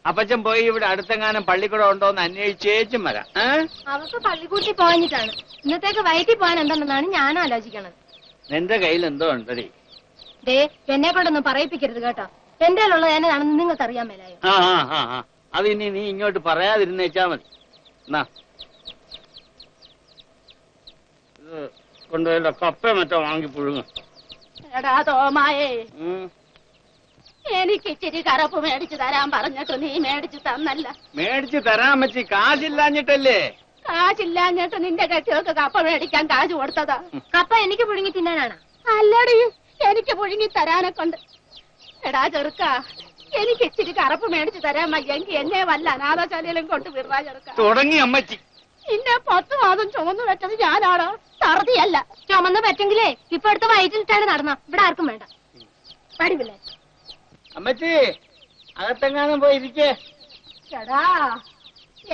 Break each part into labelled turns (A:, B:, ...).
A: അപ്പച്ചൻ പോയി ഇവിടെ അടുത്തെങ്ങാനും പള്ളിക്കൂടം ഉണ്ടോന്ന് അന്വേഷിച്ചേച്ചും വരാം.
B: അവർക്ക് പള്ളിക്കൂട്ടി പോകാഞ്ഞിട്ടാണ്. ഇന്നത്തേക്ക് വയറ്റിൽ പോകാൻ എന്തെന്നാണ് ഞാൻ ആലോചിക്കണത്.
A: നിന്റെ കയ്യിൽ എന്തോ ഉണ്ടടി?
B: ദേ, എന്നെ കൊണ്ടൊന്നും പറയിപ്പിക്കരുത് കേട്ടോ. എന്റെ ഉള്ളത് എന്നതാണെന്ന് നിങ്ങൾക്ക് അറിയാൻ മേലായോ?
A: അത് ഇനി നീ ഇങ്ങോട്ട് പറയാതിരുന്നേച്ചാ മതി. എന്നാ ഇത് കൊണ്ടുപോയില്ല, കപ്പ മറ്റോ വാങ്ങി പുഴുങ്ങും.
C: എടാ തോമായേ, എനിക്ക് ഇച്ചിരി കറപ്പ് മേടിച്ചു തരാൻ പറഞ്ഞിട്ട് നീ മേടിച്ചു തന്നല്ല.
A: മേടിച്ചു തരാൻ പറ്റി, കാശില്ലാഞ്ഞിട്ടല്ലേ?
C: കാശില്ലാഞ്ഞിട്ട് നിന്റെ കെട്ടികൾക്ക് കപ്പ മേടിക്കാൻ കാശ് കൊടുത്തതാ.
B: കപ്പ എനിക്ക് പുഴുങ്ങി തിന്നാനാണ്?
C: അല്ലടി, എനിക്ക് പുഴുങ്ങി തരാനെ കൊണ്ട്. എടാ ചെറുക്ക, എനിക്ക് ഇച്ചിരി കറപ്പ് മേടിച്ചു തരാൻ വയ്യെങ്കിൽ എന്നെ വല്ല അനാഥശാലയിലും കൊണ്ട് വിടാ ചെറുക്ക.
A: തുടങ്ങി അമ്മച്ചി.
C: ഇന്നെ 10 മാസം ചുമന്നു വെച്ചത് ഞാനാണോ? തറുതിയല്ല.
B: ചുമന്ന് പറ്റെങ്കിലേ ഇപ്പൊ അടുത്ത വയറ്റിലിട്ടാണ് നടന്ന. ഇവിടെ ആർക്കും വേണ്ട.
C: പടിവില്ലേ
A: അമ്മച്ചി, അകത്തെങ്ങാനും പോയിരിക്കേ.
C: എടാ,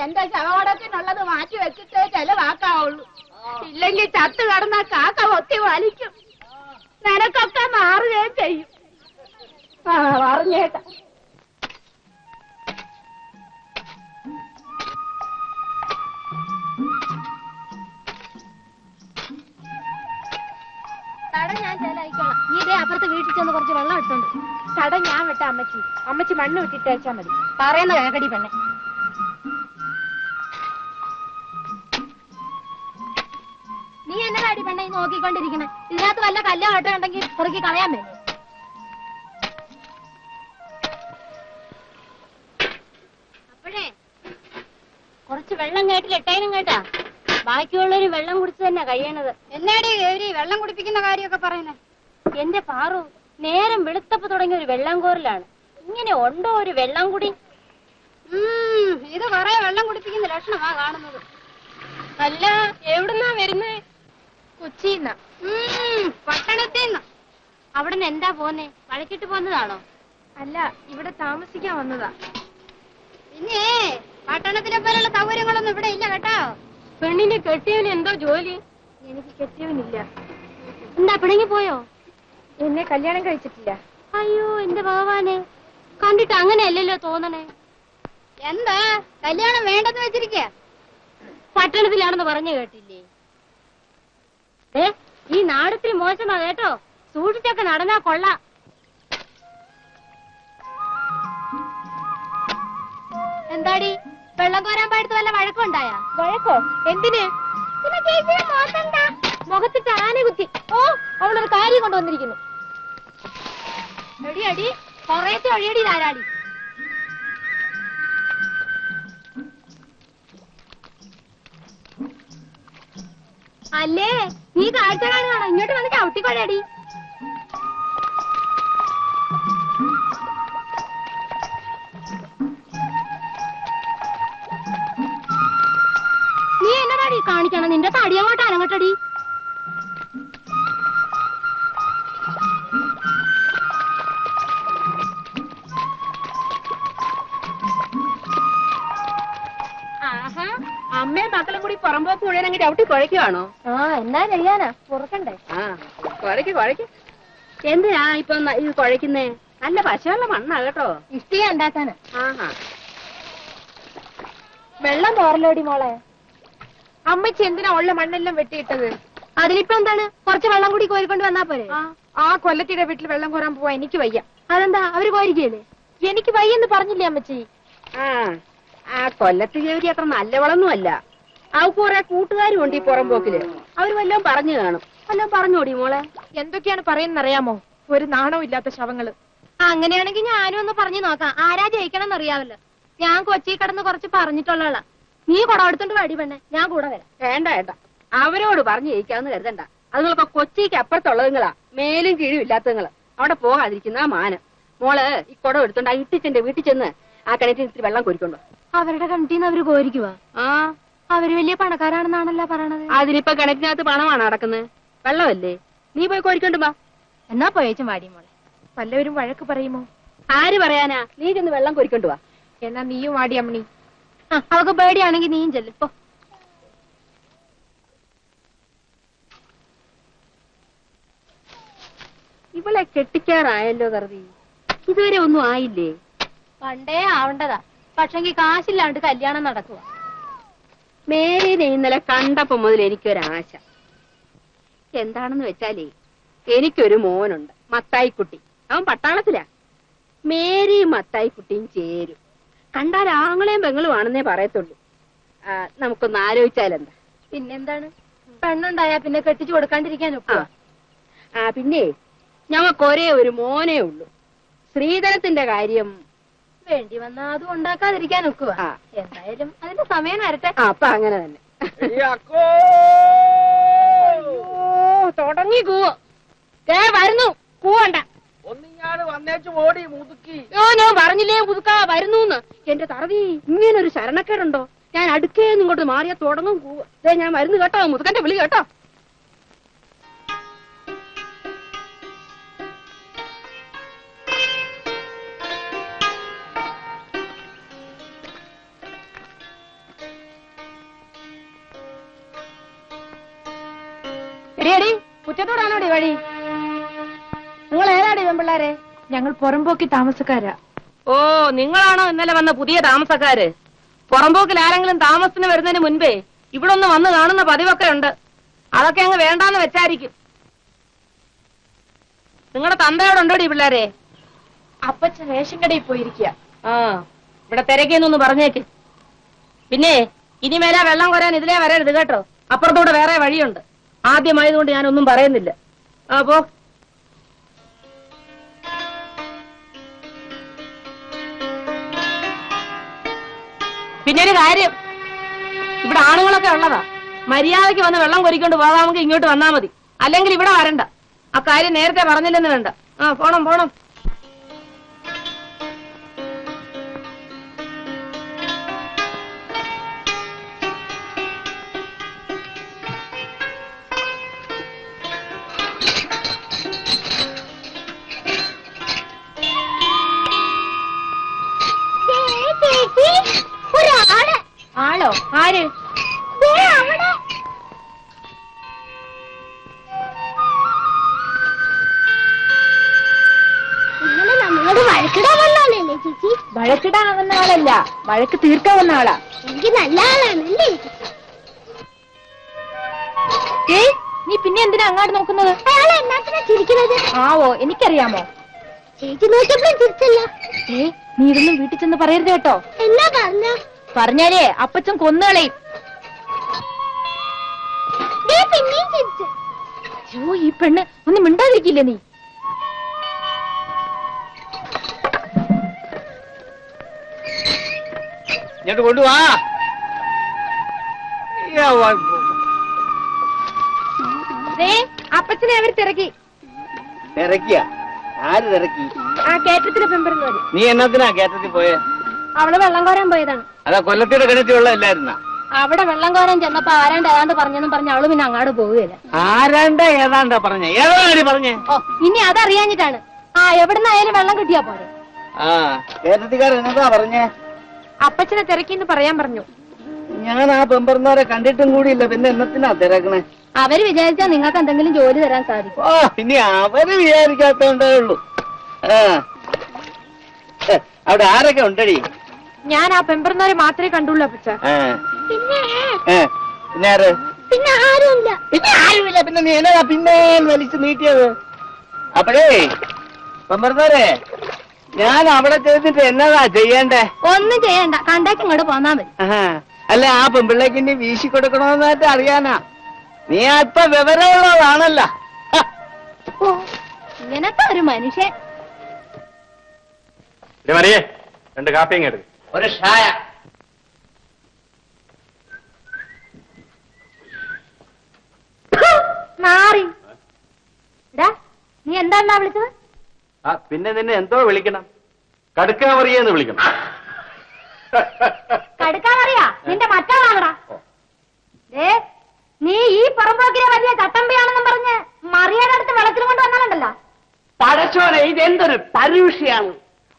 C: എന്റെ ശവടത്തിനുള്ളത് മാറ്റി വെച്ചിട്ടേ ചെലവാക്കാവുള്ളൂ. ഇല്ലെങ്കിൽ ചത്തു കിടന്ന കാക്ക ഒത്തി വലിക്കും. നിനക്കൊക്കെ മാറുകയും ചെയ്യും. പറഞ്ഞേട്ടാ.
B: തട ഞാൻ ചെലയിക്കോളാം. നീ ഇതേ അപ്പുറത്ത് വീട്ടിൽ ചെന്ന് കുറച്ച് വെള്ളം എടുത്തോണ്ട്.
D: തട ഞാൻ വിട്ട അമ്മച്ചി. അമ്മച്ചി മണ്ണ് വിട്ടിട്ടേച്ചാ മതി.
B: പറയുന്ന കേക്കടി പെണ്ണെ. നീ എന്നതാടി പെണ്ണെ നോക്കിക്കൊണ്ടിരിക്കണേ? ഇതിനകത്ത് വല്ല കല്ലോ ആട്ടോ ഉണ്ടെങ്കിൽ പുറക്കി കളയാൻ വേണ്ടി. അപ്പോഴേ കുറച്ച് വെള്ളം കേട്ടിലിട്ടേനും കേട്ടാ. ബാക്കിയുള്ളൊരു വെള്ളം കുടിച്ച് തന്നെ കഴിയണത്.
C: എന്നാടി ഗൗരി വെള്ളം കുടിപ്പിക്കുന്ന കാര്യമൊക്കെ പറയുന്നേ?
B: എന്റെ പാറു, നേരം വെളുത്തപ്പ് തുടങ്ങിയ ഒരു വെള്ളം കോരലാണ്. ഇങ്ങനെ ഉണ്ടോ ഒരു വെള്ളം കുടി?
C: ഇത് കുറെ വെള്ളം കുടിപ്പിക്കുന്ന ലക്ഷണമാ കാണുന്നത്.
B: അല്ല, എവിടുന്നാ വരുന്നേ? കൊച്ചിന്ന.
C: പട്ടണത്തിന്ന്.
B: അവിടുന്ന് എന്താ പോന്നേ? വഴക്കിട്ട് പോന്നതാണോ?
D: അല്ല, ഇവിടെ താമസിക്കാൻ വന്നതാ.
C: പിന്നെ പട്ടണത്തിലെ പോലുള്ള സൗകര്യങ്ങളൊന്നും ഇവിടെ ഇല്ല കേട്ടോ.
B: പെണ്ണിന്റെ കെട്ടിയവന് എന്തോ ജോലി?
D: എനിക്ക് കെട്ടിയവനില്ല.
B: എന്താ പിണങ്ങി പോയോ?
D: എന്നെ കല്യാണം കഴിച്ചിട്ടില്ല.
B: അയ്യോ എന്റെ ഭഗവാനെ, കണ്ടിട്ട് അങ്ങനെയല്ലല്ലോ തോന്നണേ.
C: എന്താ കല്യാണം വേണ്ടെന്ന് വെച്ചിരിക്ക?
B: പട്ടണത്തിലാണെന്ന് പറഞ്ഞു കേട്ടില്ലേ? ഈ നാടത്തിരി മോശമാ കേട്ടോ. സൂക്ഷിച്ചൊക്കെ നടന്നാ കൊള്ളാം. എന്താടി, വെള്ളം കോരാൻ പാടത്ത് വല്ല വഴക്കുണ്ടായ?
D: വഴക്കോ? എന്തിന്?
B: മുഖത്തിട്ട് ആന കുത്തി. ഓ, അവളൊരു കാര്യം കൊണ്ടുവന്നിരിക്കുന്നു. എടി അടി, കൊറേത്തെ ഒഴിയടി ധാരാളി. അല്ലേ, നീ കാഴ്ച കാണുകയാണോ? ഇങ്ങോട്ട് വന്ന് ചവിട്ടിക്കൊള്ളടി. നീ എന്നതാടി കാണിക്കണം? നിന്റെ തടി അങ്ങോട്ട് അനങ്ങട്ടടി.
C: അമ്മയും മക്കളും കൂടി പുറമ്പോക്ക് മുഴുവനെങ്കിൽ ചവിട്ടി കുഴയ്ക്കുവാണോ?
B: എന്നാ ചെയ്യാനാ, പുറക്കണ്ടേ?
C: കുഴയ്ക്ക്. എന്തിനാ ഇപ്പൊ ഇത് കുഴയ്ക്കുന്നേ? നല്ല പശയുള്ള മണ്ണാ കേട്ടോ.
B: ഇഷ്ടിക ഉണ്ടാക്കാനാ.
D: വെള്ളം പോറലോടി മോളെ. അമ്മച്ചി എന്തിനാ ഉള്ള മണ്ണെല്ലാം വെട്ടിയിട്ടത്?
B: അതിലിപ്പോ എന്താണ്? കുറച്ച് വെള്ളം കൂടി കോരിക്കൊണ്ട് വന്നാ പോരെ?
D: ആ കൊല്ലത്തിയുടെ വീട്ടിൽ വെള്ളം കോരാൻ പോവാ എനിക്ക് വയ്യ.
B: അതെന്താ, അവര് കോരിക്കല്ലേ?
D: എനിക്ക് വയ്യെന്ന് പറഞ്ഞില്ലേ അമ്മച്ചി?
C: ആ കൊല്ലത്ത് ജോലി അത്ര നല്ലവളൊന്നും അല്ല. അവ കുറെ കൂട്ടുകാരും ഉണ്ട് ഈ പുറമ്പോക്കില്. അവര് വല്ലതും പറഞ്ഞു കാണും. വല്ലതും പറഞ്ഞോടി മോളെ.
D: എന്തൊക്കെയാണ് പറയുന്നറിയാമോ? ഒരു നാണവും ഇല്ലാത്ത ശവങ്ങള്.
B: അങ്ങനെയാണെങ്കിൽ ഞാനും ഒന്ന് പറഞ്ഞു നോക്കാം. ആരാ ജയിക്കണം എന്നറിയാമല്ലോ. ഞാൻ കൊച്ചി കിടന്ന് കുറച്ച് പറഞ്ഞിട്ടുള്ള. നീ കുടം എടുത്തോണ്ട് വടി പെണ്ണെ, ഞാൻ കൂടെ വരാം.
C: വേണ്ട വേണ്ട, അവരോട് പറഞ്ഞു ജയിക്കാന്ന് കരുതണ്ട. അതുങ്ങളൊക്കെ കൊച്ചിക്ക് അപ്പുറത്തുള്ളതുങ്ങളാ, മേലും കീഴും ഇല്ലാത്തതുങ്ങള്. അവിടെ പോകാതിരിക്കുന്ന മാനം. മോള് ഈ കുടം എടുത്തോണ്ട് ആ ഇട്ടിച്ചെന്റെ വീട്ടിൽ ചെന്ന് ആ കിണറ്റിൽ ഇത്തിരി വെള്ളം കോരിക്കൊണ്ടോ.
B: അവരുടെ കിണറ്റിന്ന് അവര് കോരിക്കുവാ? അവര് വലിയ പണക്കാരാണെന്നാണല്ലോ പറയണത്.
C: അതിനിപ്പോ കിണറ്റിനകത്ത് പണമാണ് നടക്കുന്നത്, വെള്ളമല്ലേ. നീ പോയി കോരിക്കൊണ്ടു വാ.
B: എന്നാ പോയേച്ചും വാടി മോളെ.
D: വല്ലവരും വഴക്ക് പറയുമോ?
C: ആര് പറയാനാ? നീ ചെന്ന് വെള്ളം കോരിക്കൊണ്ടു വാ.
D: എന്നാ നീയും വാടി അമ്മണി.
B: അവക്ക് പേടിയാണെങ്കിൽ നീയും ചെല്ലിപ്പോ.
C: ഇവളെ കെട്ടിക്കാറായല്ലോ കരുതി. ഇതുവരെ ഒന്നും ആയില്ലേ?
B: പണ്ടേ ആവണ്ടതാ. പക്ഷെങ്കി കാശില്ലാണ്ട് കല്യാണം നടക്കുക.
C: മേരിനെ ഇന്നലെ കണ്ടപ്പോ മുതൽ എനിക്കൊരാശ. എന്താണെന്ന് വെച്ചാലേ, എനിക്കൊരു മോനുണ്ട്, മത്തായിക്കുട്ടി. അവൻ പട്ടാളത്തിലാ. മേരിയും മത്തായിക്കുട്ടിയും ചേരും. കണ്ടാൽ ആങ്ങളെയും പെങ്ങളും ആണെന്നേ പറയത്തുള്ളൂ. നമുക്കൊന്ന് ആലോചിച്ചാലെന്താ?
B: പിന്നെന്താണ്, പെണ്ണുണ്ടായാ പിന്നെ കെട്ടിച്ചു കൊടുക്കാണ്ടിരിക്കാനൊക്കെ.
C: പിന്നെ ഞങ്ങൾക്ക് ഒരേ ഒരു മോനേ ഉള്ളൂ. ശ്രീധരത്തിന്റെ കാര്യം
B: വേണ്ടി വന്നാ അതും ഉണ്ടാക്കാതിരിക്കാൻ ഒക്കുക. എന്തായാലും അതിന്റെ സമയം വരട്ടെ.
C: അപ്പൊ അങ്ങനെ തന്നെ. തുടങ്ങി കൂവോ? വരുന്നു, കൂവണ്ട.
A: ഒന്നിങ്ങാട് വന്നേച്ചു ഓടി മുതുക്കി.
C: ഞാൻ പറഞ്ഞില്ലേ മുതുക്കാ വരുന്നു. എന്റെ തറവി, ഇങ്ങനൊരു ശരണക്കേടുണ്ടോ? ഞാൻ അടുക്കേന്ന് ഇങ്ങോട്ട് മാറിയാ തുടങ്ങും കൂവ. ഞാൻ വരുന്നു കേട്ടോ, മുതുക്കന്റെ വിളി കേട്ടോ. എടിയടി, കുറ്റത്തോടാണോടി വഴി? നിങ്ങൾ ഏതാടി പെൺപിള്ളാരെ?
D: ഞങ്ങൾ പുറമ്പോക്കി താമസക്കാരാ.
C: ഓ, നിങ്ങളാണോ ഇന്നലെ വന്ന പുതിയ താമസക്കാര്? പുറമ്പോക്കിൽ ആരെങ്കിലും താമസത്തിന് വരുന്നതിന് മുൻപേ ഇവിടെ ഒന്ന് വന്ന് കാണുന്ന പതിവൊക്കെ ഉണ്ട്. അതൊക്കെ അങ്ങ് വേണ്ടാന്ന് വെച്ചായിരിക്കും. നിങ്ങളുടെ തന്തയോടുണ്ടോടി പിള്ളേരെ?
D: അപ്പച്ചൻ റേഷൻ കടയിൽ പോയിരിക്കുക.
C: ഇവിടെ തിരക്കിയെന്നൊന്ന് പറഞ്ഞേക്ക്. പിന്നെ ഇനിമേലാ വെള്ളം കോരാൻ ഇതിലേ വരരുത് കേട്ടോ. അപ്പുറത്തൂടെ വേറെ വഴിയുണ്ട്. ആദ്യമായതുകൊണ്ട് ഞാനൊന്നും പറയുന്നില്ല. പോ. പിന്നെ ഒരു കാര്യം, ഇവിടെ ആണുങ്ങളൊക്കെ ഉള്ളതാ. മര്യാദയ്ക്ക് വന്ന് വെള്ളം കൊരിക്കൊണ്ട് പോകാമെങ്കിൽ ഇങ്ങോട്ട് വന്നാ മതി. അല്ലെങ്കിൽ ഇവിടെ വരണ്ട. ആ കാര്യം നേരത്തെ പറഞ്ഞില്ലെന്ന് വേണ്ട. പോണം പോണം.
B: ആളോ? ആര്?
D: വഴക്കിടാവുന്ന ആളല്ല, വഴക്ക് തീർക്കാവുന്ന ആളാ.
B: എനിക്ക് നല്ല ആളാണല്ലേ.
D: നീ പിന്നെ എന്തിനാ അങ്ങോട്ട് നോക്കുന്നത്?
B: അയാളെ എന്നാത്തിനാ ചിരിക്കുന്നത്?
D: ആവോ, എനിക്കറിയാമോ.
B: ചേച്ചി നോക്കിയപ്പോഴും ചിരിച്ചല്ലോ.
D: നീ ഇതൊന്നും വീട്ടിൽ ചെന്ന് പറയരുത് കേട്ടോ.
B: എന്നാ പറഞ്ഞ?
D: പറഞ്ഞാലേ അപ്പച്ചൻ കൊന്നുകളയും.
B: പിന്നെയും ചിരിച്ചു.
D: അയ്യോ, ഈ പെണ്ണ് ഒന്നും മിണ്ടാതിരിക്കില്ലേ നീ?
A: ഇങ്ങോട്ട് കൊണ്ടുവാ.
D: അപ്പച്ചനെ അവർ തിരക്കി.
A: തിരക്കിയ? ആര് തിരക്കി?
D: ആ കേറ്റത്തിന് പെമ്പറുന്നവര്.
A: നീ എന്നത്തിനാ കേറ്റത്തിൽ പോയെ?
B: അവള് വെള്ളം കോരാൻ പോയതാണ്.
A: അതാ കൊല്ലത്തിന്റെ കിണറ്റിലുള്ളതല്ലായിരുന്ന?
B: അവിടെ വെള്ളം കോരാൻ ചെന്നപ്പോ ആരാണ്ട് ഏതാണ്ട് പറഞ്ഞെന്നും പറഞ്ഞ അവള് പിന്നെ അങ്ങാട് പോവുകയില്ല.
A: ആരാണ്ട് ഏതാണ്ടാ പറഞ്ഞേ? ഏതാണ്ടി പറഞ്ഞേ?
B: ഓ, ഇനി അതറിയാഞ്ഞിട്ടാണ്. എവിടുന്നായാലും വെള്ളം കിട്ടിയാ പോരെ.
A: കേരളത്തിക്കാരൻ എന്നതാ പറഞ്ഞേ?
D: അപ്പച്ചനെ തിരക്കിന്ന് പറയാൻ പറഞ്ഞു.
A: ഞാൻ ആ പെമ്പറന്നവരെ കണ്ടിട്ടും കൂടിയില്ല, പിന്നെ എന്നത്തിനാ തിരക്കണേ?
B: അവര് വിചാരിച്ചാ നിങ്ങൾക്ക് എന്തെങ്കിലും ജോലി തരാൻ സാധിക്കും.
A: ഇനി അവര് വിചാരിക്കാത്തേ ഉള്ളൂ. അവിടെ ആരൊക്കെ ഉണ്ടടി?
D: ഞാൻ ആ പെമ്പറുന്നവരെ മാത്രമേ കണ്ടുള്ളൂ അപ്പച്ച.
A: പിന്നെ ആര്?
B: പിന്നെ ആരുമില്ല.
A: പിന്നെ ആരുമില്ല. പിന്നെ നീ എന്നതാ പിന്നെ വലിച്ചു നീട്ടിയത്? അപ്പോഴേ പെമ്പറന്നവരെ, ഞാൻ അവിടെ ചെയ്തിട്ട് എന്നതാ ചെയ്യണ്ടേ?
B: ഒന്നും ചെയ്യണ്ട, കണ്ടേക്ക് ഇങ്ങോട്ട് പോന്നാ മതി.
A: അല്ല, ആ പെമ്പിള്ളേക്ക് ഇനി വീശി കൊടുക്കണമെന്നായിട്ട് അറിയാനാ. നീ അല്പ വിവരമുള്ളതാണല്ല.
B: ഇങ്ങനത്തെ ഒരു മനുഷ്യൻ.
E: മറിയേ, 2 കാപ്പിയും കേട്ടു.
A: ഒരു ഷായ.
B: മാറി. നീ എന്താ വിളിച്ചത്?
E: പിന്നെ നിന്നെ എന്തോ വിളിക്കണം? കടുക്കാ മറിയെന്ന് വിളിക്കണം.
B: കടുക്കാന്നറിയാ നിന്റെ മറ്റാളാണടാ. നീ ഈ പുറമ്പോക്കിനെ വലിയ ചട്ടമ്പിയാണെന്നും പറഞ്ഞ് മറിയുടെ അടുത്ത് വെള്ളത്തിലും കൊണ്ട് വന്നാലുണ്ടല്ലോ.
F: പടച്ചോനെ, ഇതെന്തൊരു പരുഷയാണ്.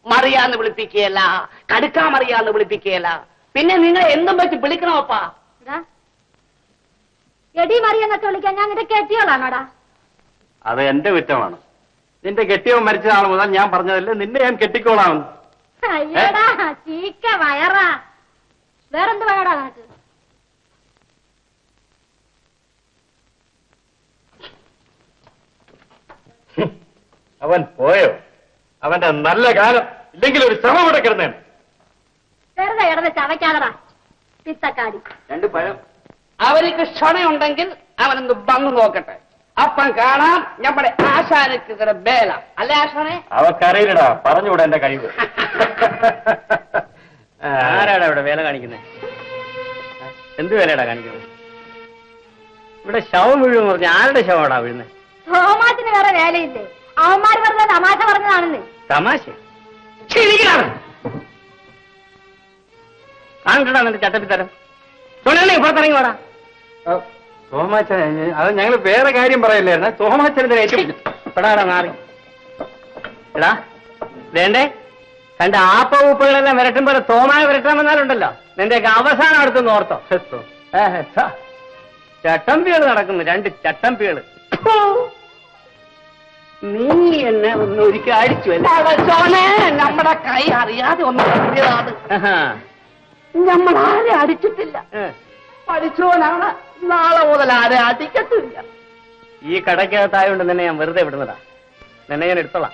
F: മറിയാന്ന് വിളിപ്പിക്കുകയല്ല, കടുക്കാ മറിയാന്ന് വിളിപ്പിക്കുകയല്ല. പിന്നെ നിങ്ങൾ എന്തും വെച്ച് വിളിക്കണോപ്പാ?
B: എടി മറിയെന്നൊക്കെ വിളിക്കാൻ ഞാൻ നിന്റെ കെട്ടിയോളാണോടാ?
E: അത് എന്റെ കുറ്റമാണ്. നിന്റെ കെട്ടിയവൻ മരിച്ച നാൾ മുതൽ ഞാൻ പറഞ്ഞതല്ലേ നിന്നെ ഞാൻ കെട്ടിക്കോളാമെന്ന്.
B: അയ്യടാ ചീക്ക വയറാ. വേറെന്ത് വയറാ നിനക്ക്?
E: അവൻ പോയോ? അവന്റെ നല്ല കാലം ഇല്ലെങ്കിൽ ഒരു ശ്രമം ഇവിടെ കിടന്നേ.
B: വെറുതെ കിടന്ന് ചവയ്ക്കാതടാ പിത്തക്കാടി.
F: 2 പഴം. അവർക്ക് ക്ഷണയുണ്ടെങ്കിൽ അവനൊന്ന് വന്നു നോക്കട്ടെ. അപ്പം കാണാം നമ്മുടെ ആശാനക്ക് ഇത്ര ബേല. അല്ലേ ആശാനെ?
E: അവക്കറിയില്ലടാ, പറഞ്ഞുകൂടെ എന്റെ കഴിവ്. ആരാടാ ഇവിടെ വേല കാണിക്കുന്നത്? എന്ത് വേലടാ കാണിക്കുന്നത്? ഇവിടെ ശവം വീഴുമെന്ന് പറഞ്ഞ ആരുടെ ശവമാടാ വീഴുന്നത്?
B: തോമാസിന് വേറെ വേലയില്ലേ? അവന്മാർ വെറുതെ തമാശ പറഞ്ഞതാണെന്ന്.
E: തമാശ കാണണ്ടടാ നിന്റെ ചട്ടപ്പിത്തരം. പുറത്തിറങ്ങി വാടാ. തോമാച്ചൻ, അത് ഞങ്ങൾ വേറെ കാര്യം പറയില്ലായിരുന്നു. തോമാച്ചനെതിരെ ഏറ്റുപിടിപ്പെടാടാ മാറി. എടാ വേണ്ടേ, കണ്ട ആപ്പൂപ്പുകളെല്ലാം വരട്ടുമ്പോ തോമായ വരട്ടാമെന്നാലുണ്ടല്ലോ നിന്റെയൊക്കെ അവസാനം അടുത്തൊന്ന് ഓർത്തോ. ചട്ടമ്പികള് നടക്കുന്നു, 2 ചട്ടമ്പികള്.
F: നീ എന്നെ ഒന്ന് ഒരിക്കൽ അടിച്ചു അല്ലേ? നമ്മുടെ കൈ അറിയാതെ ഒന്ന് കത്തിയതാണ്. നമ്മൾ ആരെ അടിച്ചിട്ടില്ല. പഠിച്ചോനാണ്. നാളെ മുതൽ ആരെ അടിക്കത്തില്ല.
E: ഈ കടയ്ക്കകത്തായോണ്ട് നിന്നെ ഞാൻ വെറുതെ വിടുന്നതാ. നിന്നെ ഞാൻ എടുത്തോളാം.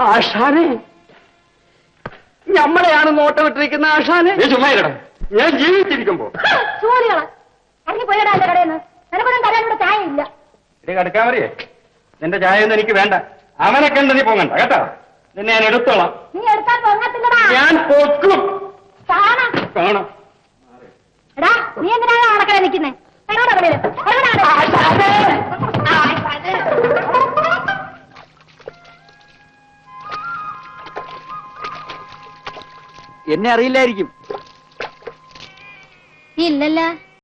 F: ആശാനെ, നമ്മളെയാണ് നോട്ടമിട്ടിരിക്കുന്ന ആശാനെ.
E: ഞാൻ ജീവിച്ചിരിക്കുമ്പോ
B: സൂര്യകള ഇറങ്ങി പോയടാ എന്റെ കടയിൽ. നിനക്കൊന്നും തരാനിവിടെ ചായ ഇല്ല.
E: കടക്കാൻ മറിയേ, നിന്റെ ചായ ഒന്നും എനിക്ക് വേണ്ട. അവനെ കണ്ട് നീ പോകണ്ട കേട്ടോ. നിന്നെ ഞാൻ എടുത്തോളാം.
B: നീ എടുത്താൽ പൊങ്ങത്തില്ലടാ.
E: ഞാൻ പൊക്കും.
B: കാണാം.
E: കാണാം.
B: എടാ നീ എന്തിനാണ് അടക്കള നിൽക്കുന്നേ?
A: എന്നെ അറിയില്ലായിരിക്കും.
B: ഇല്ലല്ല.